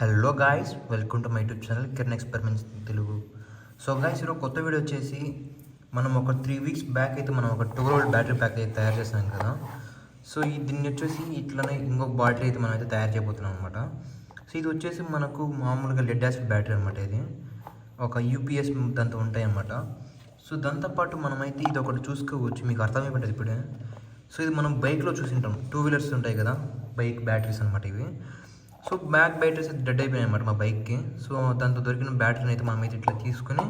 Hello guys, welcome to my YouTube channel Kiran experiments Telugu. So guys, ఈరోజు కొత్త video వచ్చేసి మనం ఒక 3 weeks బ్యాక్ అయితే మనం ఒక 12 volt బ్యాటరీ ప్యాక్ అయితే తయారు చేసాం కదా. సో దీన్ని వచ్చేసి ఇట్లనే ఇంకొక బాటిల్ అయితే మనం అయితే తయారు చేయబోతున్నాం అనమాట. సో ఇది వచ్చేసి మనకు మామూలుగా లెడ్ యాసిడ్ బ్యాటరీ అనమాట. ఇది ఒక యూపీఎస్ దాంతో ఉంటాయి అన్నమాట. సో దాంతోపాటు మనమైతే ఇది ఒకటి చూసుకోవచ్చు, మీకు అర్థమైపోతుంది ఇప్పుడే. సో ఇది మనం బైక్లో చూసింటాం, 2 wheelers ఉంటాయి కదా, బైక్ బ్యాటరీస్ అనమాట ఇవి. సో బ్యాటరీస్ అయితే డెడ్ అయిపోయాయి అనమాట మా బైక్కి. సో దాంతో దొరికిన బ్యాటరీని అయితే మనమైతే ఇట్లా తీసుకుని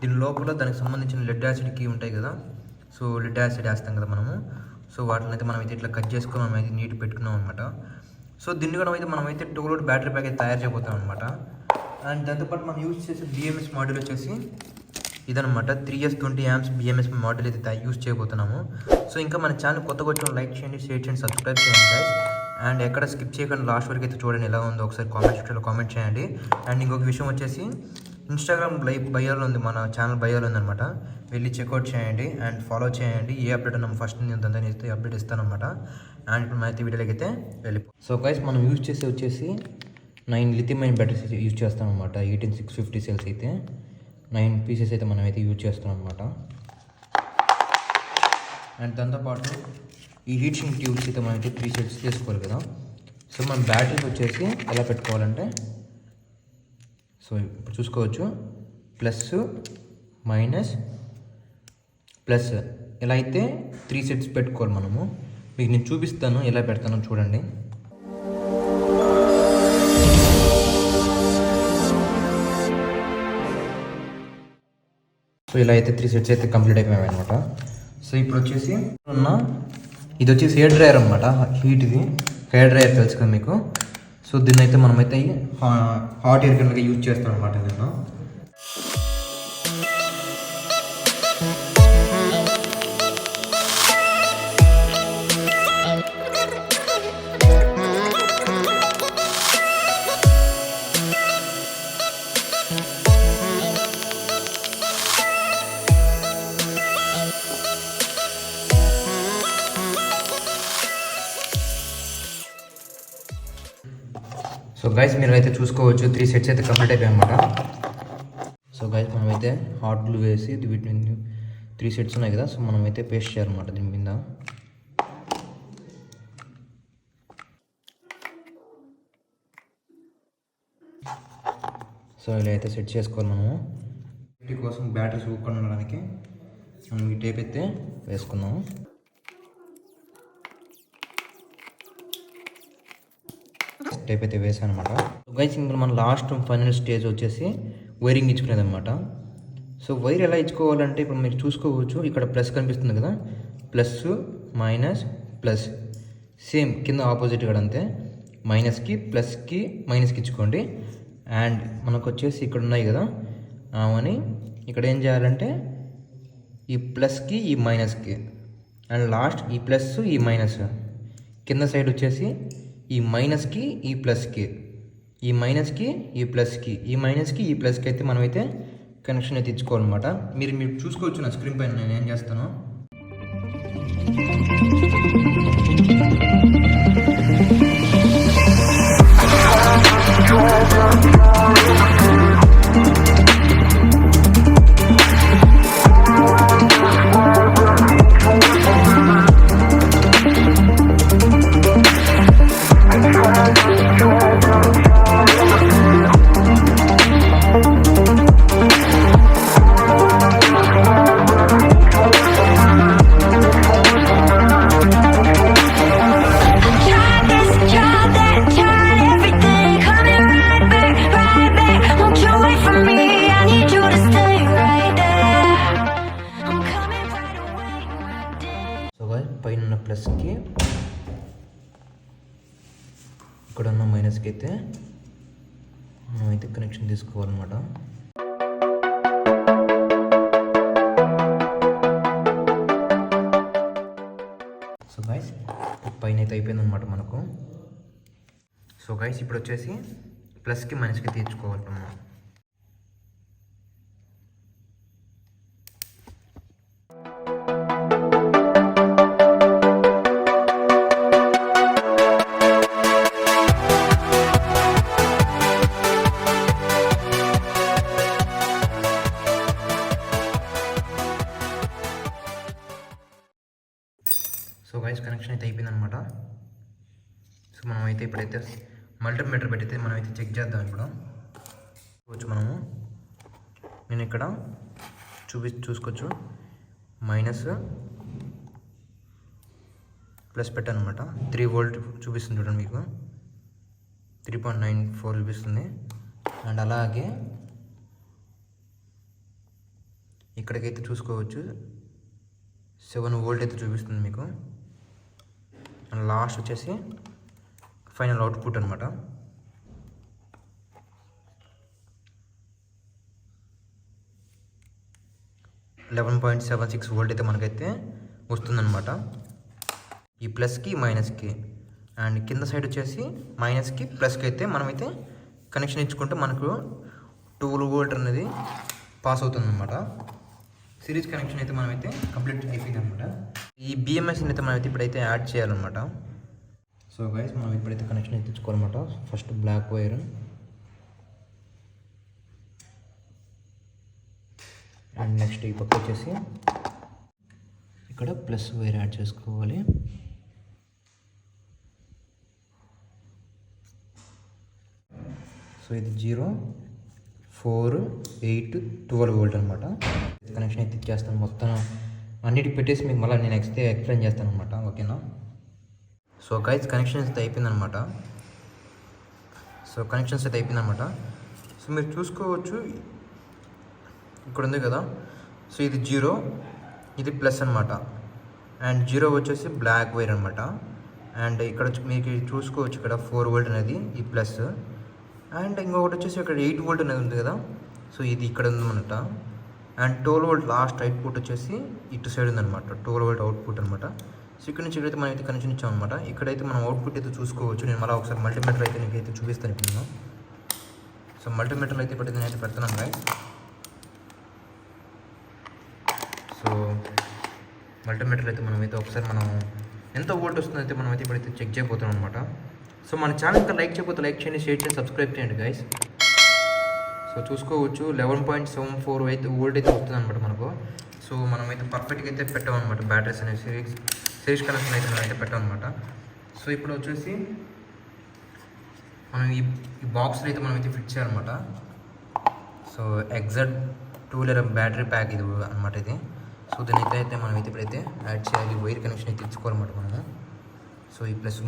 దీని లోపల దానికి సంబంధించిన లెడ్ యాసిడ్కి ఉంటాయి కదా, సో లెడ్ యాసిడ్ వేస్తాం కదా మనము. సో వాటిని అయితే మనమైతే ఇట్లా కట్ చేసుకుని మనమైతే నీట్ పెట్టుకున్నాం అనమాట. సో దీన్ని కూడా అయితే మనమైతే 12 volt బ్యాటరీ ప్యాక్ అయితే తయారు చేయబోతాం అనమాట. అండ్ దాంతోపాటు మనం యూజ్ చేసే బిఎంఎస్ మోడల్ వచ్చేసి ఇదనమాట, 3S20 బిఎంఎస్ మోడల్ అయితే యూజ్ చేయబోతున్నాము. సో ఇంకా మన ఛానల్ కొత్తగా వచ్చిన లైక్ చేయండి, షేర్ చేయండి, సబ్స్క్రైబ్ చేయండి గైస్. అండ్ ఎక్కడ స్కిప్ చేయకుండా లాస్ట్ వరకు అయితే చూడండి ఎలా ఉందో ఒకసారి కామెంట్ సెక్షన్లో కామెంట్ చేయండి. అండ్ ఇంకొక విషయం వచ్చేసి ఇన్స్టాగ్రామ్ లైవ్ బయోలో ఉంది, మన ఛానల్ బయోలో ఉందన్నమాట, వెళ్ళి చెక్అవుట్ చేయండి అండ్ ఫాలో చేయండి. ఏ అప్డేట్ అన్నా ఫస్ట్ నేను అయితే అప్డేట్ ఇస్తానమాట. అండ్ ఇప్పుడు మన అయితే వీడియోకి అయితే వెళ్ళిపో. సో గైస్, మనం యూజ్ చేసి వచ్చేసి 9 లిథియం బ్యాటరీస్ యూజ్ చేస్తాం అనమాట. 18650 cells అయితే 9 pieces అయితే మనం అయితే యూజ్ చేస్తాం అనమాట. అండ్ దాంతోపాటు ఈ హీట్ షింక్ ట్యూబ్స్ అయితే మనకి 3 sets తీసుకోవాలి కదా. సో మనం బ్యాటరీస్ వచ్చేసి ఎలా పెట్టుకోవాలంటే, సో ఇప్పుడు చూసుకోవచ్చు, ప్లస్ మైనస్ ప్లస్ ఇలా అయితే 3 sets పెట్టుకోవాలి మనము. మీకు నేను చూపిస్తాను ఎలా పెడతానో చూడండి. సో ఇలా అయితే 3 sets అయితే కంప్లీట్ అయిపోయాయి అనమాట. సో ఇప్పుడు వచ్చేసి ఇది వచ్చేసి హెయిర్ డ్రైయర్ అనమాట, హీట్ది హెయిర్ డ్రైయర్ తెలుసు కదా మీకు. సో దీన్ని అయితే మనమైతే హాట్ ఎయిర్ కింద యూజ్ చేస్తాం అనమాట. నేను సో గైస్, మీరు అయితే చూసుకోవచ్చు 3 sets అయితే కంప్లీట్ అయిపోయాయి అనమాట. సో గైస్, మనమైతే హాట్ గ్లూ వేసి వీటిని 3 sets ఉన్నాయి కదా, సో మనమైతే పేస్ట్ చేయాలన్నమాట దీని మీద. సో ఇలా అయితే సెట్ చేసుకోవాలి మనము. వీటి కోసం బ్యాటరీస్ ఊక్కొని ఉండడానికి మనం ఈ టేప్ అయితే వేసుకున్నాము. టైప్ అయితే వేసాను అనమాట. గైస్, ఇంకా మన లాస్ట్ ఫైనల్ స్టేజ్ వచ్చేసి వైరింగ్ ఇచ్చుకునేది అనమాట. సో వైర్ ఎలా ఇచ్చుకోవాలంటే ఇప్పుడు మీరు చూసుకోవచ్చు, ఇక్కడ ప్లస్ కనిపిస్తుంది కదా, ప్లస్ మైనస్ ప్లస్ సేమ్ కింద ఆపోజిట్ కూడా అంతే, మైనస్కి ప్లస్కి మైనస్కి ఇచ్చుకోండి. అండ్ మనకు వచ్చేసి ఇక్కడ ఉన్నాయి కదా అని ఇక్కడ ఏం చేయాలంటే ఈ ప్లస్కి ఈ మైనస్కి, అండ్ లాస్ట్ ఈ ప్లస్ ఈ మైనస్, కింద సైడ్ వచ్చేసి ఈ మైనస్కి ఈ ప్లస్కి, ఈ మైనస్కి ఈ ప్లస్కి, ఈ మైనస్కి ఈ ప్లస్కి అయితే మనమైతే కనెక్షన్ అయితే ఇచ్చుకోవాలన్నమాట. మీరు చూసుకోవచ్చు నా స్క్రీన్ పైన నేను ఏం చేస్తాను. పైన ప్లస్కి ఇక్కడ ఉన్న మైనస్కి అయితే మనమైతే కనెక్షన్ తీసుకోవాలన్నమాట. సో గైస్, పైన అయితే అయిపోయిందనమాట మనకు. సో గైస్, ఇప్పుడు వచ్చేసి ప్లస్కి మైనస్కి తీర్చుకోవాలి మనం. సో గైస్ కనెక్షన్ అయితే అయిపోయింది అనమాట. సో మనం అయితే ఇప్పుడైతే మల్టీమీటర్ పెట్టయితే మనం అయితే చెక్ చేద్దాం. ఇప్పుడు మనము నేను ఇక్కడ చూసుకోవచ్చు మైనస్ ప్లస్ పెట్టాను అనమాట. 3 వోల్ట్ చూపిస్తుంది చూడండి, మీకు 3.94 చూపిస్తుంది. అండ్ అలాగే ఇక్కడికైతే చూసుకోవచ్చు 7 వోల్ట్ అయితే చూపిస్తుంది మీకు. అండ్ లాస్ట్ వచ్చేసి ఫైనల్ అవుట్పుట్ అనమాట. $11.76 వోల్ట్ అయితే మనకైతే వస్తుందన్నమాట, ఈ ప్లస్కి మైనస్కి. అండ్ కింద సైడ్ వచ్చేసి మైనస్కి ప్లస్కి అయితే మనమైతే కనెక్షన్ ఇచ్చుకుంటే మనకు 12 వోల్ట్ అనేది పాస్ అవుతుంది అనమాట. సిరీస్ కనెక్షన్ అయితే మనమైతే కంప్లీట్ అయిపోయింది అనమాట. ఈ బిఎంఎస్ని అయితే మనమైతే ఇప్పుడైతే యాడ్ చేయాలన్నమాట. సో గైస్ మనం ఇప్పుడైతే కనెక్షన్ అయితే తెచ్చుకోవాలన్నమాట. First black wire and next ఈ పక్క వచ్చేసి ఇక్కడ ప్లస్ వైర్ యాడ్ చేసుకోవాలి. సో ఇది 0, 4, 8, 12 వోల్ట్ అనమాట. కనెక్షన్ అయితే ఇచ్చేస్తాను. మొత్తం అన్నిటికి పెట్టేసి మీకు మళ్ళీ నేను ఎక్స్ప్లెయిన్ చేస్తాను అనమాట, ఓకేనా. సో గైస్ కనెక్షన్స్ అయితే అయిపోయిందనమాట. సో మీరు చూసుకోవచ్చు ఇక్కడ ఉంది కదా. సో ఇది 0, ఇది ప్లస్ అనమాట. అండ్ 0 వచ్చేసి బ్లాక్ వైర్ అనమాట. అండ్ ఇక్కడ మీకు చూసుకోవచ్చు ఇక్కడ 4 వోల్ట్ అనేది ఈ ప్లస్. అండ్ ఇంకొకటి వచ్చేసి ఇక్కడ 8 వోల్ట్ అనేది ఉంది కదా. సో ఇది ఇక్కడ ఉందన్నమాట. అండ్ 12 వోల్ట్ లాస్ట్ అవుట్పుట్ వచ్చేసి ఇటు సైడ్ ఉందన్నమాట, 12 వోల్ట్ అవుట్పుట్ అనమాట. సో ఇక్కడ నుంచి ఇక్కడైతే మనం అయితే కనెక్షన్ ఇచ్చామన్నమాట. ఇక్కడైతే మనం అవుట్పుట్ అయితే చూసుకోవచ్చు. నేను మళ్ళీ ఒకసారి మల్టీమీటర్ అయితే నీకైతే చూపిస్తాను ఇప్పుడు నేను. సో మల్టీమీటర్లో అయితే ఇప్పుడు నేనైతే పెడుతున్నాను గాయస్. సో మల్టీమీటర్ అయితే మనమైతే ఒకసారి మనం ఎంత వోల్ట్ వస్తుందో అయితే మనమైతే ఇప్పుడైతే చెక్ చేయబోతున్నాం అనమాట. సో మన ఛానల్ ఇంకా లైక్ చేయకపోతే లైక్ చేయండి, షేర్ చేయండి, సబ్స్క్రైబ్ చేయండి గైస్. సో చూసుకోవచ్చు 11.74 అయితే వోల్ట్ అయితే వస్తుంది అనమాట మనకు. సో మనమైతే పర్ఫెక్ట్గా అయితే పెట్టామన్నమాట. బ్యాటరీస్ అనేవి సిరీస్ కనెక్షన్ అయితే మనమైతే పెట్టామన్నమాట. సో ఇప్పుడు వచ్చేసి మనం ఈ బాక్స్లో అయితే మనమైతే ఫిట్ చేయాలన్నమాట. So exact 2 litre battery pack ఇది అనమాట ఇది. సో దీని అయితే మనమైతే ఇప్పుడైతే యాడ్ చేయాలి. వైర్ కనెక్షన్ అయితే ఇచ్చుకోవాలన్నమాట మనము. సో ఈ ప్లస్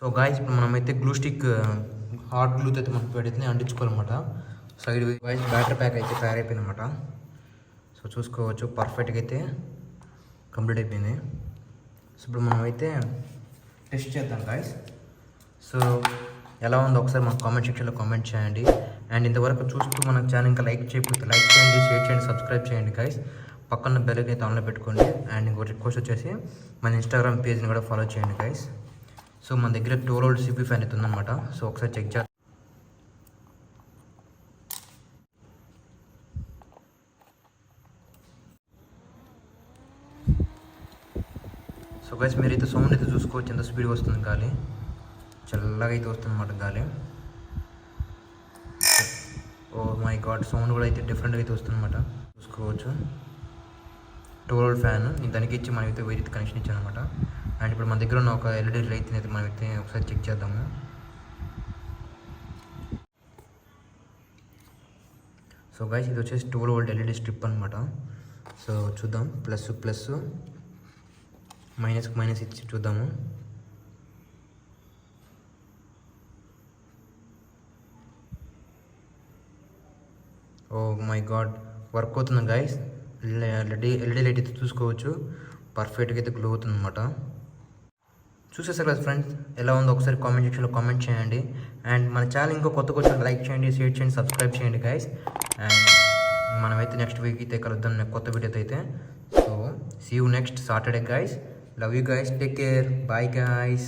సో గాయస్ ఇప్పుడు మనమైతే గ్లూ స్టిక్ హాట్ గ్లూతో అయితే మనం పెడితే అంటించుకోవాలన్నమాట. సైడ్ వైజ్ బ్యాటరీ ప్యాక్ అయితే తయారైపోయింది అనమాట. సో చూసుకోవచ్చు పర్ఫెక్ట్గా అయితే కంప్లీట్ అయిపోయింది. సో ఇప్పుడు మనమైతే టెస్ట్ చేద్దాం గాయస్. సో ఎలా ఉందో ఒకసారి మన కామెంట్ సెక్షన్లో కామెంట్ చేయండి. అండ్ ఇంతవరకు చూస్తూ మన ఛానల్ ఇంకా లైక్ చేయకపోతే లైక్ చేయండి, షేర్ చేయండి, సబ్స్క్రైబ్ చేయండి గాయస్. పక్కన బెల్ అయితే ఆన్లో పెట్టుకోండి. అండ్ ఇంకో రిక్వెస్ట్ వచ్చేసి మన ఇన్స్టాగ్రామ్ పేజ్ని కూడా ఫాలో చేయండి గాయస్. సో మన దగ్గర 12 వోల్ట్ సిపి ఫ్యాన్ అయితే ఉందన్నమాట. సో ఒకసారి చెక్ చేద్దాం. సో గైస్ మీరైతే సౌండ్ అయితే చూసుకోవచ్చు ఎంత స్పీడ్గా వస్తుంది గాలి. చల్లగా అయితే వస్తుంది అన్నమాట గాలి. ఓ మై గాడ్ సౌండ్ కూడా అయితే డిఫరెంట్గా అయితే వస్తుంది అన్నమాట. చూసుకోవచ్చు 12 వోల్ట్ ఫ్యాన్ దానికి ఇచ్చి మనమైతే వైర్ కనెక్షన్ ఇచ్చాను అనమాట. అండ్ ఇప్పుడు మన దగ్గర ఉన్న ఒక ఎల్ఈడి లైట్ని అయితే మనమైతే ఒకసారి చెక్ చేద్దాము. సో గైస్ ఇది వచ్చేసి 12 వోల్ట్ ఎల్ఈడి స్ట్రిప్ అనమాట. సో చూద్దాం ప్లస్ ప్లస్ మైనస్కి మైనస్ ఇచ్చి చూద్దాము. ఓ మై గాడ్ వర్క్ అవుతుంది గైస్. ఎల్ఈడి లైట్ అయితే చూసుకోవచ్చు పర్ఫెక్ట్గా అయితే గ్లో అవుతుంది అనమాట. చూసేసారు కదా ఫ్రెండ్స్, ఎలా ఉందో ఒకసారి కామెంట్ సెక్షన్లో కామెంట్ చేయండి. అండ్ మన ఛానల్ ఇంకో కొత్త లైక్ చేయండి, షేర్ చేయండి, సబ్స్క్రైబ్ చేయండి గైస్. అండ్ మనమైతే నెక్స్ట్ వీక్ అయితే కలుద్దాం కొత్త వీడియోతో అయితే. So see you next Saturday guys. Love you guys, take care, bye guys.